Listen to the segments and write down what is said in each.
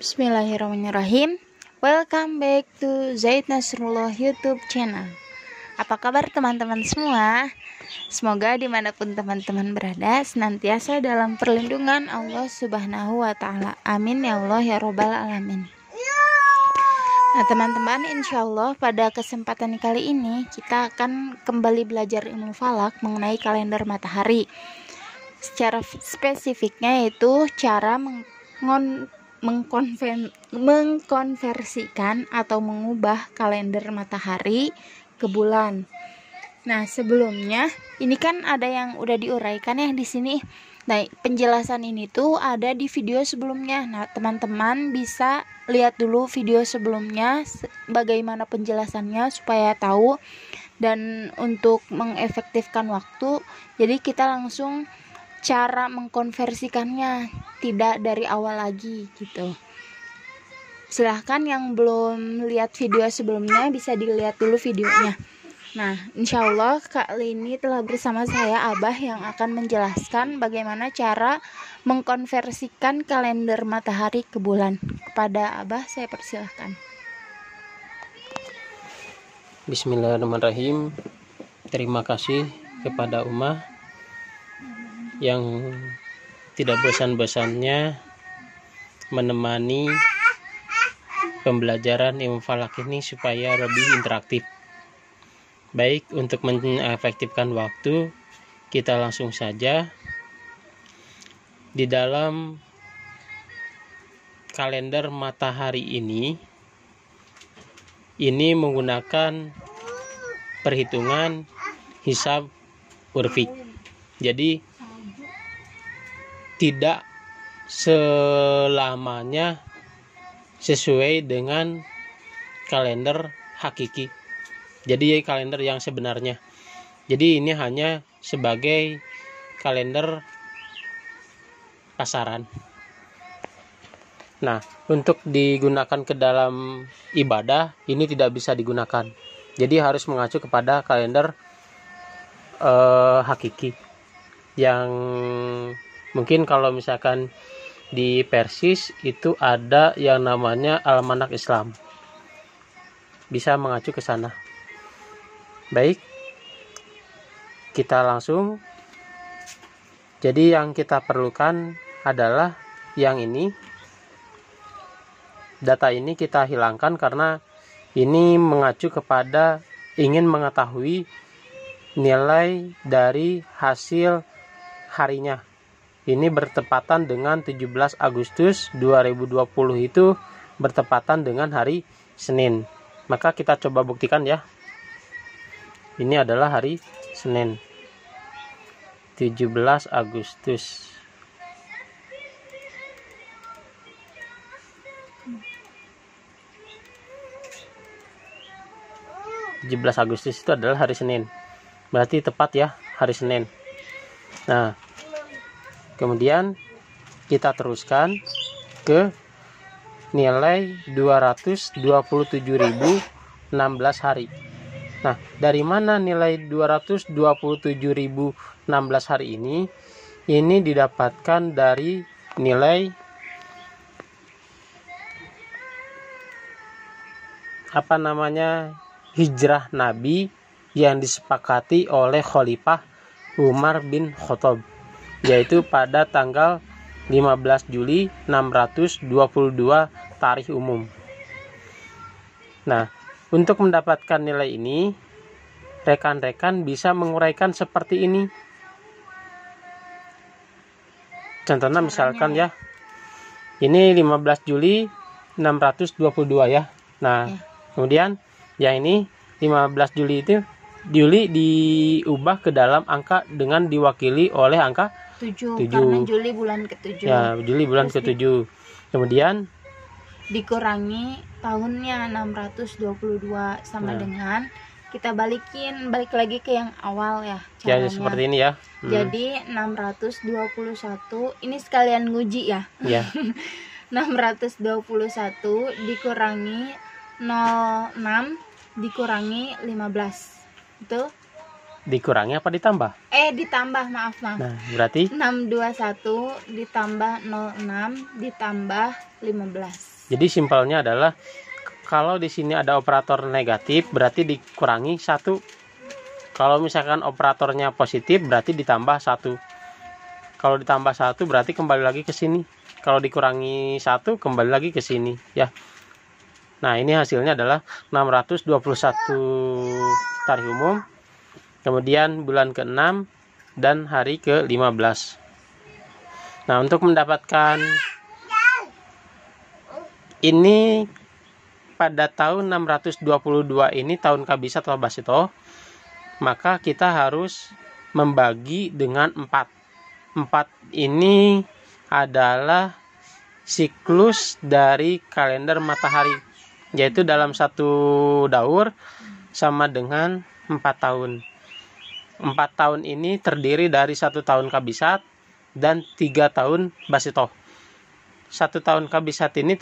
Bismillahirrahmanirrahim. Welcome back to Zaid Nasrullah YouTube channel. Apa kabar teman-teman semua? Semoga dimanapun teman-teman berada senantiasa dalam perlindungan Allah Subhanahu wa Ta'ala. Amin ya Allah ya Robbal Alamin. Nah teman-teman, insya Allah pada kesempatan kali ini kita akan kembali belajar ilmu falak mengenai kalender matahari. Secara spesifiknya yaitu cara mengkonversikan atau mengubah kalender matahari ke bulan. Nah, sebelumnya ini kan ada yang udah diuraikan ya di sini. Nah, penjelasan ini tuh ada di video sebelumnya. Nah, teman-teman bisa lihat dulu video sebelumnya bagaimana penjelasannya supaya tahu, dan untuk mengefektifkan waktu, jadi kita langsung cara mengkonversikannya, tidak dari awal lagi gitu. Silahkan yang belum lihat video sebelumnya bisa dilihat dulu videonya. Nah, insya Allah kali ini telah bersama saya Abah yang akan menjelaskan bagaimana cara mengkonversikan kalender matahari ke bulan. Kepada Abah saya persilahkan. Bismillahirrahmanirrahim. Terima kasih kepada Umah yang tidak bosan-bosannya menemani pembelajaran ilmu falak ini supaya lebih interaktif. Baik, untuk mengefektifkan waktu, kita langsung saja. Di dalam kalender matahari ini menggunakan perhitungan hisab urfi. Jadi tidak selamanya sesuai dengan kalender hakiki. Jadi kalender yang sebenarnya. Jadi ini hanya sebagai kalender pasaran. Nah, untuk digunakan ke dalam ibadah ini tidak bisa digunakan. Jadi harus mengacu kepada kalender hakiki. Yang mungkin kalau misalkan di Persis itu ada yang namanya Almanak Islam. Bisa mengacu ke sana. Baik, kita langsung. Jadi yang kita perlukan adalah yang ini. Data ini kita hilangkan karena ini mengacu kepada ingin mengetahui nilai dari hasil harinya. Ini bertepatan dengan 17 Agustus 2020 itu bertepatan dengan hari Senin. Maka kita coba buktikan ya. Ini adalah hari Senin. 17 Agustus. Agustus itu adalah hari Senin. Berarti tepat ya hari Senin. Nah, kemudian kita teruskan ke nilai 227.016 hari. Nah, dari mana nilai 227.016 hari ini? Ini didapatkan dari nilai hijrah Nabi yang disepakati oleh Khalifah Umar bin Khattab, yaitu pada tanggal 15 Juli 622 tarikh umum. Nah, untuk mendapatkan nilai ini, rekan-rekan bisa menguraikan seperti ini. Contohnya misalkan ya, ini 15 Juli 622 ya. Nah, kemudian yang ini 15 Juli itu diubah ke dalam angka dengan diwakili oleh angka 7. Karena Juli bulan ke-7. Ya, Juli bulan ke-7. Kemudian dikurangi tahunnya 622 sama dengan kita balik lagi ke yang awal ya caranya. Ya, seperti ini ya. Jadi 621 ini sekalian nguji ya. Ya. 621 dikurangi 06 dikurangi 15. Itu dikurangi apa ditambah? Ditambah, maaf. Nah, berarti 621 ditambah 06 ditambah 15. Jadi simpelnya adalah kalau di sini ada operator negatif berarti dikurangi 1. Kalau misalkan operatornya positif berarti ditambah 1. Kalau ditambah 1 berarti kembali lagi ke sini. Kalau dikurangi 1 kembali lagi ke sini ya. Nah, ini hasilnya adalah 621 tarikh umum. Kemudian bulan ke-6 dan hari ke-15. Nah, untuk mendapatkan ini pada tahun 622 ini tahun Kabisat atau Basito, maka kita harus membagi dengan 4. 4 ini adalah siklus dari kalender matahari, yaitu dalam satu daur sama dengan 4 tahun. 4 tahun ini terdiri dari 1 tahun Kabisat dan 3 tahun Basito. 1 tahun Kabisat ini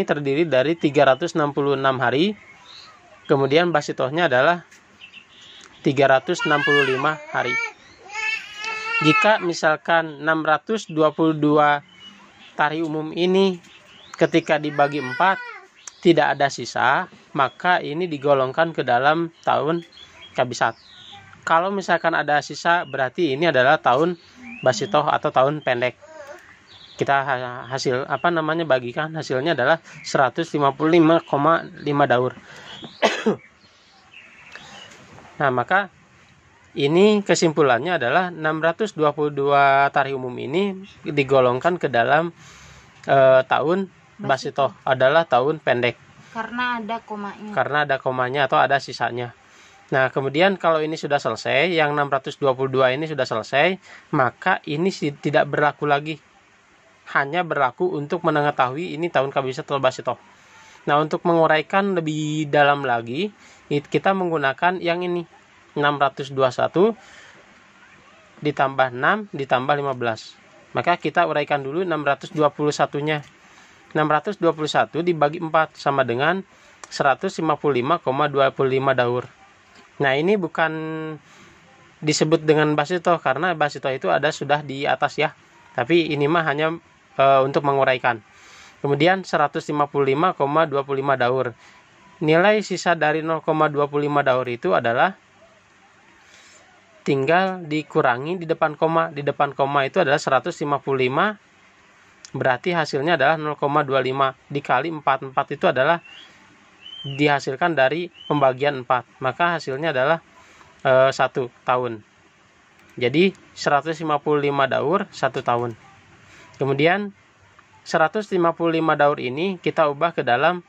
terdiri dari 366 hari. Kemudian Basitohnya adalah 365 hari. Jika misalkan 622 tarikh umum ini ketika dibagi 4 tidak ada sisa, maka ini digolongkan ke dalam tahun Kabisat. Kalau misalkan ada sisa berarti ini adalah tahun Basitoh atau tahun pendek. Kita bagikan hasilnya adalah 155,5 daur. Nah, maka ini kesimpulannya adalah 622 tarikh umum ini digolongkan ke dalam tahun Basitoh adalah tahun pendek. Karena ada komanya. Karena ada komanya atau ada sisanya. Nah, kemudian kalau ini sudah selesai, yang 622 ini sudah selesai, maka ini tidak berlaku lagi. Hanya berlaku untuk mengetahui ini tahun Kabisat atau Basito. Nah, untuk menguraikan lebih dalam lagi, kita menggunakan yang ini. 621 ditambah 6 ditambah 15. Maka kita uraikan dulu 621-nya. 621 dibagi 4 sama dengan 155,25 daur. Nah, ini bukan disebut dengan Basito karena Basito itu ada sudah di atas ya. Tapi ini mah hanya untuk menguraikan. Kemudian 155,25 daur. Nilai sisa dari 0,25 daur itu adalah tinggal dikurangi di depan koma. Di depan koma itu adalah 155, berarti hasilnya adalah 0,25 dikali 4. 4 itu adalah dihasilkan dari pembagian 4. Maka hasilnya adalah 1 tahun. Jadi 155 daur 1 tahun. Kemudian 155 daur ini kita ubah ke dalam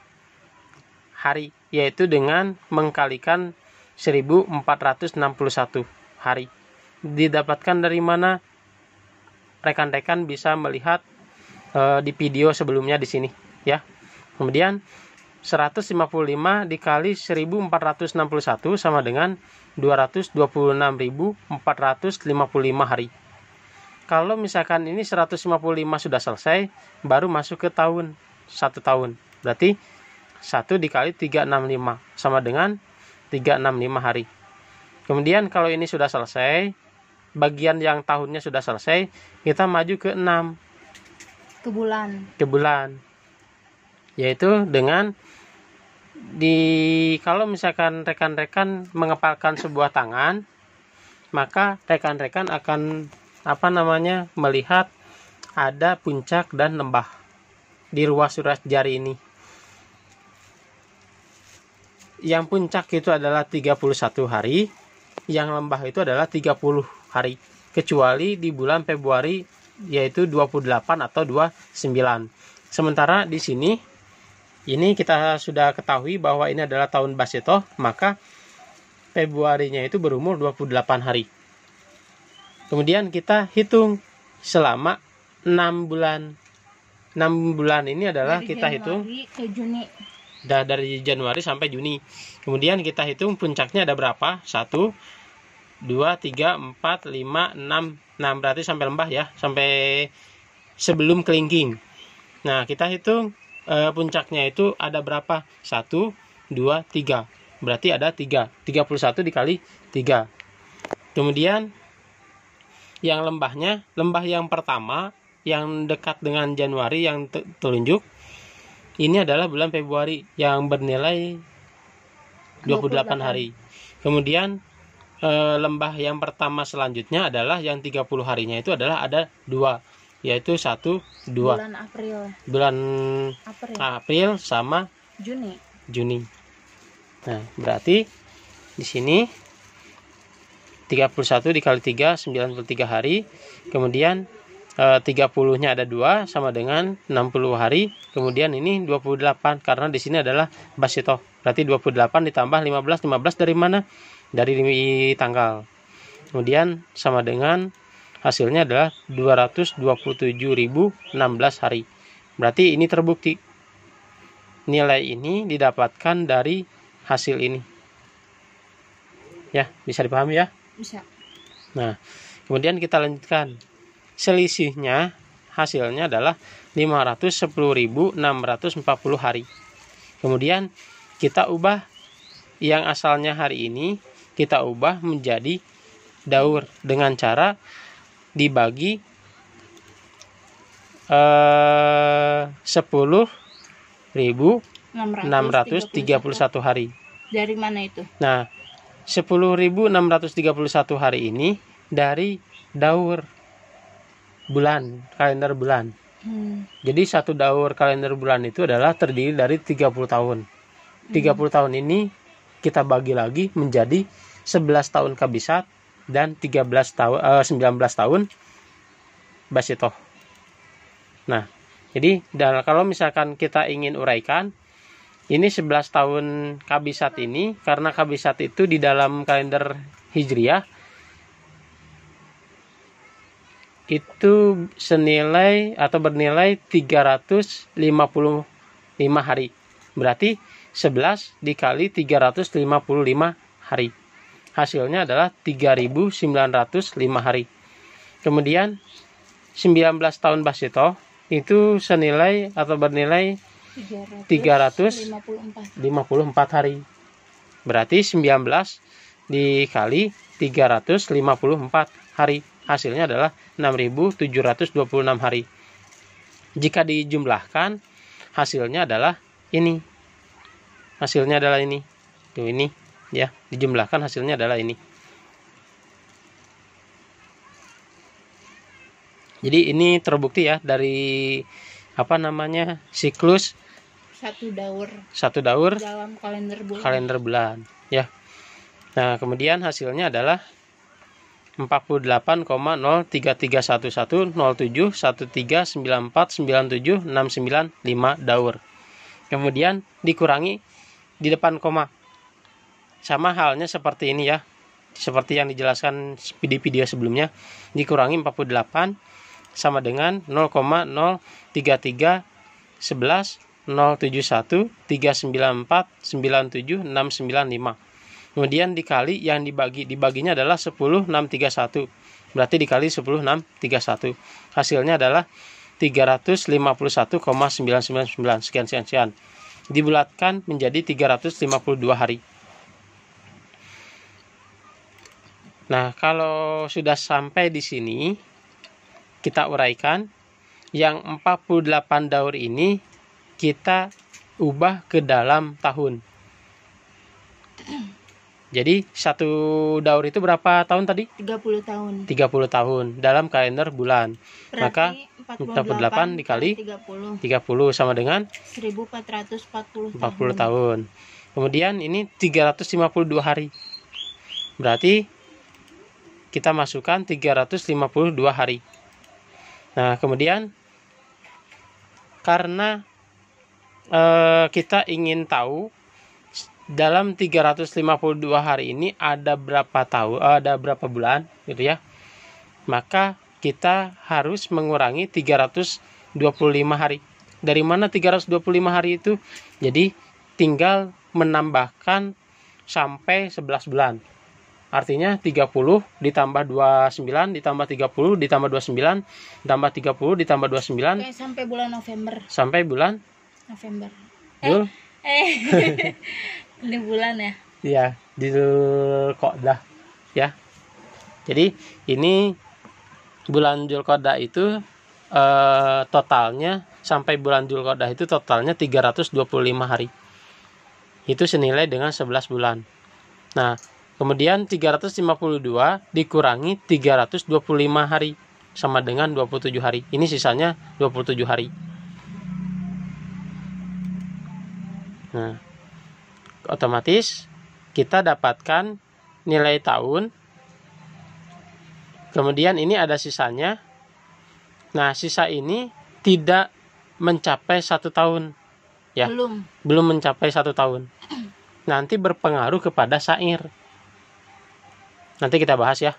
hari, yaitu dengan mengkalikan 1461 hari. Didapatkan dari mana? Rekan-rekan bisa melihat di video sebelumnya di sini ya. Kemudian 155 dikali 1461 sama dengan 226.455 hari. Kalau misalkan ini 155 sudah selesai, baru masuk ke tahun, 1 tahun. Berarti 1 dikali 365 sama dengan 365 hari. Kemudian kalau ini sudah selesai, bagian yang tahunnya sudah selesai, kita maju ke 6. Ke bulan. Yaitu dengan kalau misalkan rekan-rekan mengepalkan sebuah tangan, maka rekan-rekan akan melihat ada puncak dan lembah di ruas-ruas jari ini. Yang puncak itu adalah 31 hari, yang lembah itu adalah 30 hari, kecuali di bulan Februari yaitu 28 atau 29. Sementara di sini ini kita sudah ketahui bahwa ini adalah tahun Basito, maka Februarinya itu berumur 28 hari. Kemudian kita hitung selama 6 bulan. 6 bulan ini adalah dari kita hitung ke Juni. Dari Januari sampai Juni. Kemudian kita hitung puncaknya ada berapa? 1, 2, 3, 4, 5, 6. 6 berarti sampai lembah ya, sampai sebelum kelingking. Nah, kita hitung puncaknya itu ada berapa? 1, 2, 3. Berarti ada 3. 31 dikali 3. Kemudian yang lembah yang pertama yang dekat dengan Januari yang telunjuk ini adalah bulan Februari yang bernilai 28 hari. Kemudian lembah yang pertama selanjutnya adalah yang 30 harinya itu adalah ada 2, yaitu 1, 2. Bulan April. Bulan April sama Juni. Nah, berarti di sini 31 dikali 3 93 hari. Kemudian 30-nya ada 2 sama dengan 60 hari. Kemudian ini 28 karena di sini adalah basito. Berarti 28 ditambah 15. 15 dari mana? Dari tanggal. Kemudian sama dengan hasilnya adalah 227.016 hari. Berarti ini terbukti. Nilai ini didapatkan dari hasil ini. Ya, bisa dipahami ya? Bisa. Nah, kemudian kita lanjutkan. Selisihnya hasilnya adalah 510.640 hari. Kemudian kita ubah yang asalnya hari ini, kita ubah menjadi daur dengan cara dibagi 10.631 hari. Dari mana itu? Nah, 10.631 hari ini dari daur bulan, kalender bulan. Jadi satu daur kalender bulan itu adalah terdiri dari 30 tahun. 30 tahun ini kita bagi lagi menjadi 11 tahun kabisat dan 19 tahun basito. Nah, jadi kalau misalkan kita ingin uraikan, ini 11 tahun kabisat ini, karena kabisat itu di dalam kalender Hijriah itu senilai atau bernilai 355 hari. Berarti 11 dikali 355 hari. Hasilnya adalah 3.905 hari. Kemudian 19 tahun basito itu senilai atau bernilai 354 hari. Berarti 19 dikali 354 hari. Hasilnya adalah 6.726 hari. Jika dijumlahkan, hasilnya adalah ini. Hasilnya adalah ini. Tuh ini ya, dijumlahkan hasilnya adalah ini. Jadi ini terbukti ya dari siklus satu daur dalam kalender bulan ya. Nah, kemudian hasilnya adalah 48,033110713949769 daur. Kemudian dikurangi di depan koma. Sama halnya seperti ini ya. Seperti yang dijelaskan di video sebelumnya. Dikurangi 48 sama dengan 0,0331109497695. Kemudian dikali yang dibaginya adalah 10.631. Berarti dikali 10.631. Hasilnya adalah 351,999 sekian. Dibulatkan menjadi 352 hari. Nah, kalau sudah sampai di sini, kita uraikan yang 48 daur ini kita ubah ke dalam tahun. Jadi satu daur itu berapa tahun tadi? 30 tahun. 30 tahun dalam kalender bulan. Berarti Maka 48 dikali 30 sama dengan 1440 tahun. Kemudian ini 352 hari. Berarti kita masukkan 352 hari. Nah, kemudian karena kita ingin tahu dalam 352 hari ini ada berapa bulan gitu ya. Maka kita harus mengurangi 325 hari. Dari mana 325 hari itu? Jadi tinggal menambahkan sampai 11 bulan. Artinya 30 ditambah 29 ditambah 30 ditambah 29 ditambah 30 ditambah 29. Oke, sampai bulan November. Sampai bulan November. Jul. Ini bulan ya? Iya, di Zulqa'dah ya. Jadi ini bulan Zulqa'dah itu totalnya sampai bulan Dzulqa'dah itu totalnya 325 hari. Itu senilai dengan 11 bulan. Nah, kemudian 352 dikurangi 325 hari sama dengan 27 hari. Ini sisanya 27 hari. Nah, otomatis kita dapatkan nilai tahun. Kemudian ini ada sisanya. Nah, sisa ini tidak mencapai 1 tahun. Ya, belum mencapai 1 tahun. Nanti berpengaruh kepada syair. Nanti kita bahas ya.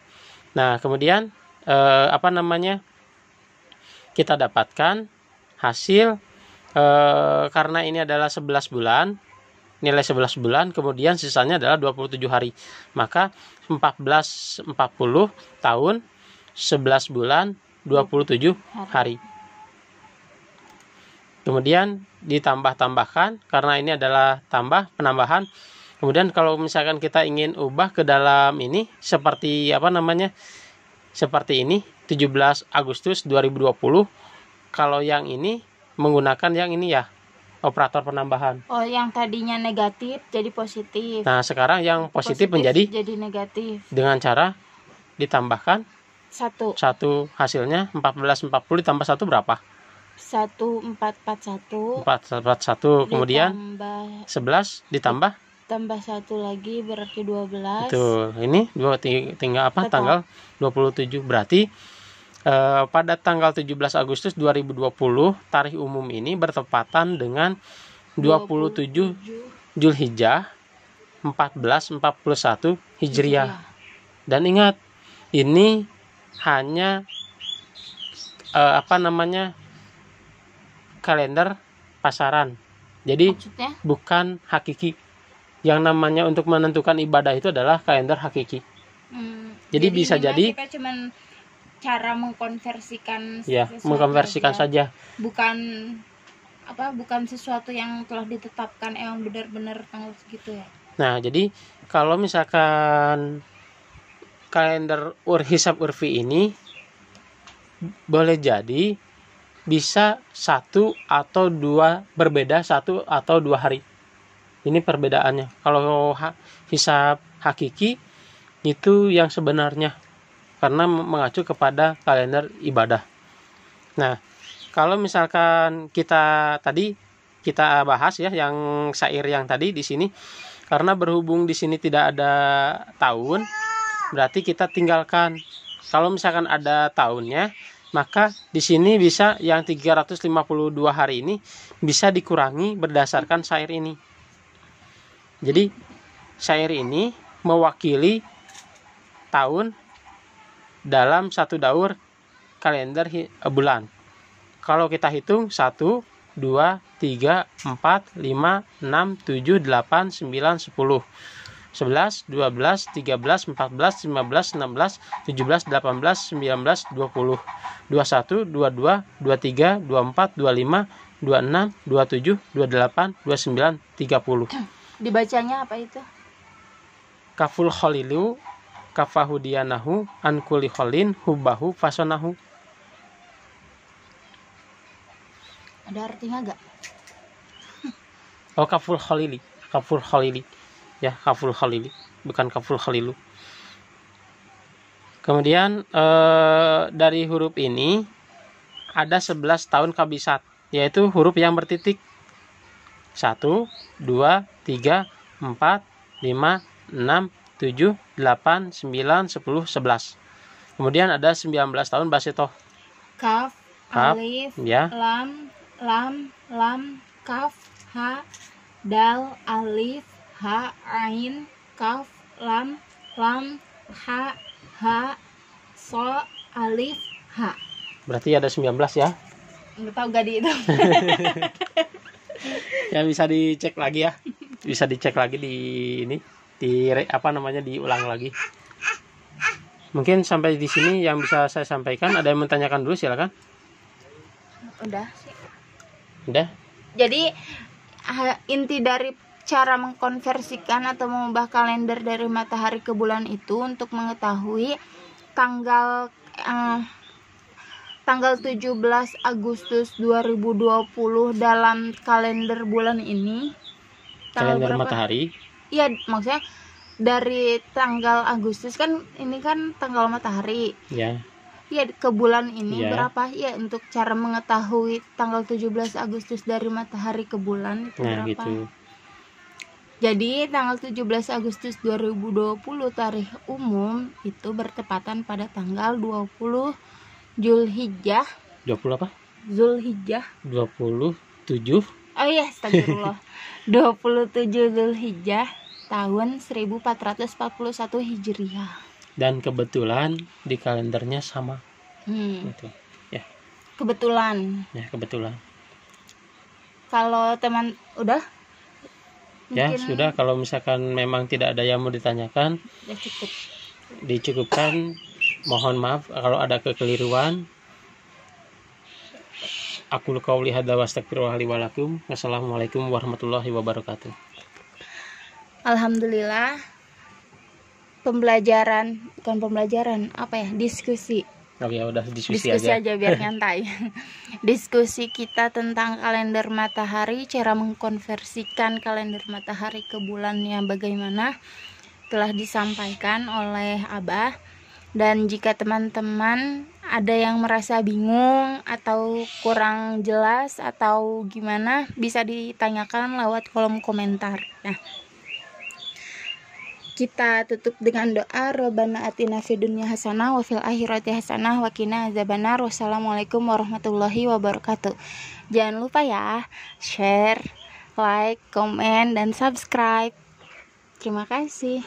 Nah, kemudian kita dapatkan hasil karena ini adalah 11 bulan, nilai 11 bulan, kemudian sisanya adalah 27 hari. Maka 1440 tahun 11 bulan 27 hari. Kemudian ditambah-tambahkan karena ini adalah penambahan. Kemudian kalau misalkan kita ingin ubah ke dalam ini seperti seperti ini 17 Agustus 2020. Kalau yang ini menggunakan yang ini ya, operator penambahan. Oh, yang tadinya negatif jadi positif. Nah, sekarang yang positif menjadi negatif. Dengan cara ditambahkan 1 hasilnya 1440 ditambah 1 berapa? 1441. 441. Kemudian 11 ditambah 1 lagi berarti 12. Betul. Ini tinggal Betul. Tanggal 27. Berarti pada tanggal 17 Agustus 2020 tarikh umum ini bertepatan dengan 27 Zulhijjah 1441 Hijriah. Dan ingat, ini hanya kalender pasaran. Jadi maksudnya? Bukan hakiki. Yang namanya untuk menentukan ibadah itu adalah kalender hakiki. Jadi bisa jadi kita cuman cara mengkonversikan saja. Bukan sesuatu yang telah ditetapkan emang benar-benar tanggal segitu ya. Nah, jadi kalau misalkan kalender hisab urfi ini boleh jadi bisa 1 atau 2 berbeda 1 atau 2 hari. Ini perbedaannya. Kalau hisab hakiki itu yang sebenarnya karena mengacu kepada kalender ibadah. Nah, kalau misalkan kita bahas ya yang syair yang tadi di sini, karena berhubung di sini tidak ada tahun, berarti kita tinggalkan. Kalau misalkan ada tahunnya, maka di sini bisa yang 352 hari ini bisa dikurangi berdasarkan syair ini. Jadi syair ini mewakili tahun dalam 1 daur kalender bulan. Kalau kita hitung 1, 2, 3, 4, 5, 6, 7, 8, 9, 10. 11, 12, 13, 14, 15, 16, 17, 18, 19, 20, 21, 22, 23, 24, 25, 26, 27, 28, 29, 30. Dibacanya apa itu? Kaful kholilu kafahudiyanahu an kulli kholin hubbahu fasonahu. Ada artinya gak? Oh, kaful kholili. Ya, kaful khalili, bukan kaful khalilu. Kemudian dari huruf ini ada 11 tahun kabisat, yaitu huruf yang bertitik. 1, 2, 3, 4, 5, 6, 7, 8, 9, 10, 11. Kemudian ada 19 tahun basitoh. Kaf, alif, ya. lam, kaf, ha, dal, alif, ha, ain, kaf, lam, ha, so, alif, ha. Berarti ada 19 ya? Nggak tahu gak di itu. Ya bisa dicek lagi ya. Bisa dicek lagi di ini, diulang lagi. Mungkin sampai di sini yang bisa saya sampaikan. Ada yang menanyakan dulu, silakan. Udah sih. Udah. Jadi inti dari cara mengkonversikan atau mengubah kalender dari matahari ke bulan itu untuk mengetahui tanggal tanggal 17 Agustus 2020 dalam kalender bulan ini. Kalender matahari. Iya, maksudnya dari tanggal Agustus kan ini kan tanggal matahari. Ya. Iya, ke bulan ini Ya. berapa ya untuk cara mengetahui tanggal 17 Agustus dari matahari ke bulan itu Nah, berapa? gitu. Jadi tanggal 17 Agustus 2020 tarikh umum itu bertepatan pada tanggal 20 Zulhijjah. 20 apa? Zulhijjah. 27. Oh iya, astagfirullah. 27 Zulhijjah tahun 1441 Hijriah. Dan kebetulan di kalendernya sama. Gitu. Ya. Kebetulan. Ya, kebetulan. Kalau teman udah Ya, mungkin sudah, kalau misalkan memang tidak ada yang mau ditanyakan, udah cukup. dicukupkan. Mohon maaf kalau ada kekeliruan. Aku qauli hadza wa astaghfirullah li wa lakum. Wassalamualaikum warahmatullahi wabarakatuh. Alhamdulillah, diskusi Oh ya, udah diskusi aja. biar nyantai. Diskusi kita tentang kalender matahari, cara mengkonversikan kalender matahari ke bulannya bagaimana, telah disampaikan oleh Abah. Dan jika teman-teman ada yang merasa bingung atau kurang jelas atau gimana, bisa ditanyakan lewat kolom komentar. Nah, kita tutup dengan doa. Rabbana atina fid dunya hasanah wa fil akhirati hasanah wa qina adzabannar. Wassalamualaikum warahmatullahi wabarakatuh. Jangan lupa ya, share, like, komen, dan subscribe. Terima kasih.